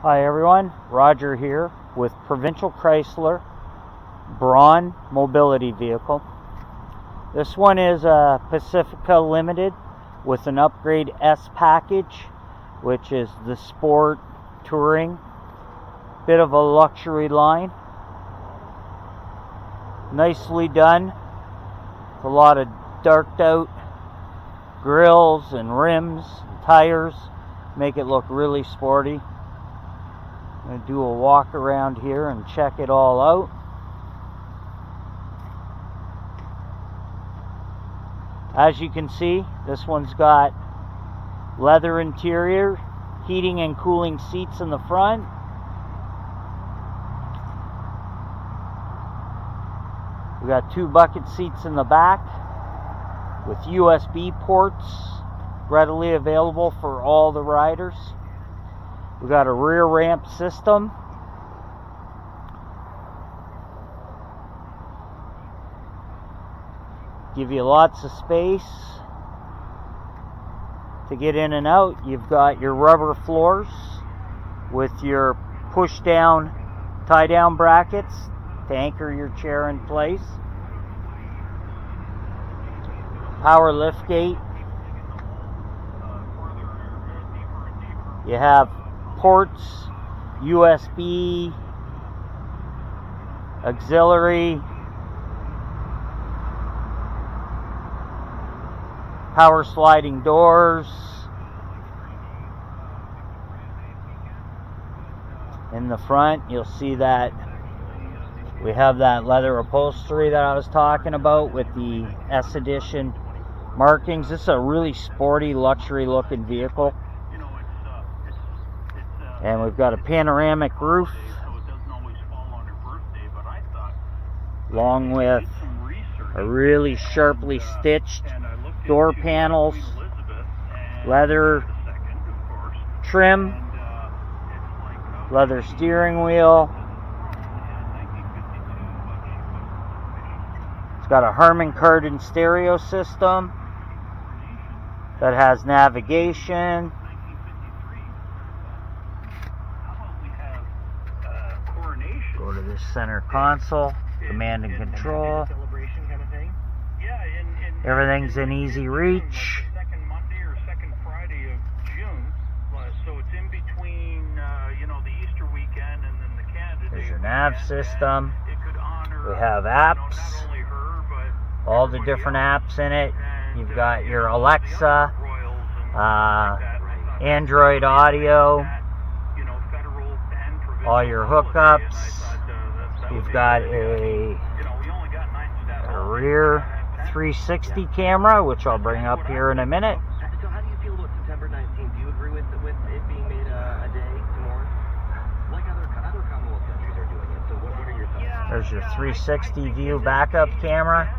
Hi everyone, Roger here with Provincial Chrysler Braun mobility vehicle. This one is a Pacifica Limited with an upgrade S package, which is the sport touring, bit of a luxury line. Nicely done, with a lot of darked out grills and rims and tires, make it look really sporty. I'm going to do a walk around here and check it all out. As you can see, this one's got leather interior, heating and cooling seats in the front. We got 2 bucket seats in the back with USB ports readily available for all the riders. We got a rear ramp system. Give you lots of space to get in and out. You've got your rubber floors with your push down, tie down brackets to anchor your chair in place. Power lift gate. You have ports, USB, auxiliary, power sliding doors. In the front, you'll see that we have that leather upholstery that I was talking about with the S Edition markings. This is a really sporty, luxury looking vehicle. And we've got a panoramic roof, along with a really sharply stitched door panels, leather trim, leather steering wheel. It's got a Harman Kardon stereo system that has navigation. Go to this center console, command and control. Everything's in easy reach. Second Monday or second Friday of June, so it's in between, the Easter weekend and then the Canada Day. There's your nav system. We have apps, all the different apps in it. You've got your Alexa, Android Audio, all your hookups. You've got a rear 360 camera, which I'll bring up here in a minute. So how do you feel about September 19th? Do you agree with it being made a day more? Like other Commonwealth countries are doing it. So what are your thoughts? There's your 360 view backup camera.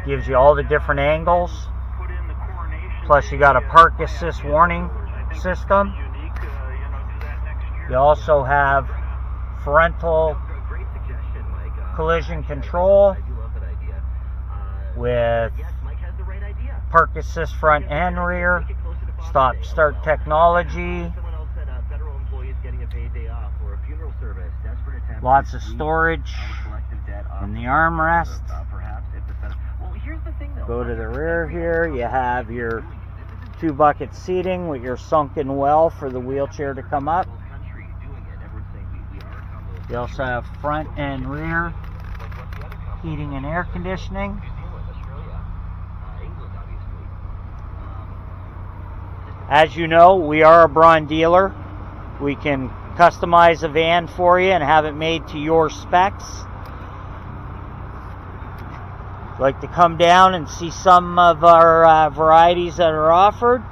Gives you all the different angles. Plus you got a park assist warning system. You also have frontal collision control with park assist front and rear, stop start technology, lots of storage in the armrest. Go to the rear here, you have your 2 bucket seating with your sunken well for the wheelchair to come up. You also have front and rear heating and air conditioning. As you know, we are a Braun dealer. We can customize a van for you and have it made to your specs. If you'd like to come down and see some of our varieties that are offered,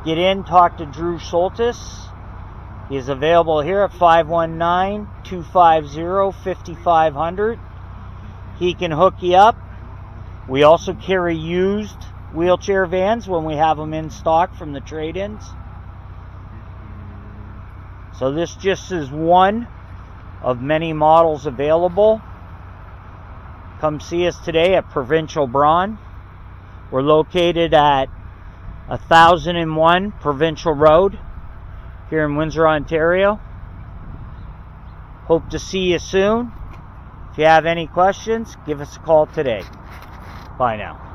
get in, talk to Drew Soltis. He is available here at 519-250-5500. He can hook you up. We also carry used wheelchair vans when we have them in stock from the trade-ins. So this just is one of many models available. Come see us today at Provincial Braun. We're located at 1001 Provincial Road here in Windsor, Ontario. Hope to see you soon. If you have any questions, give us a call today. Bye now.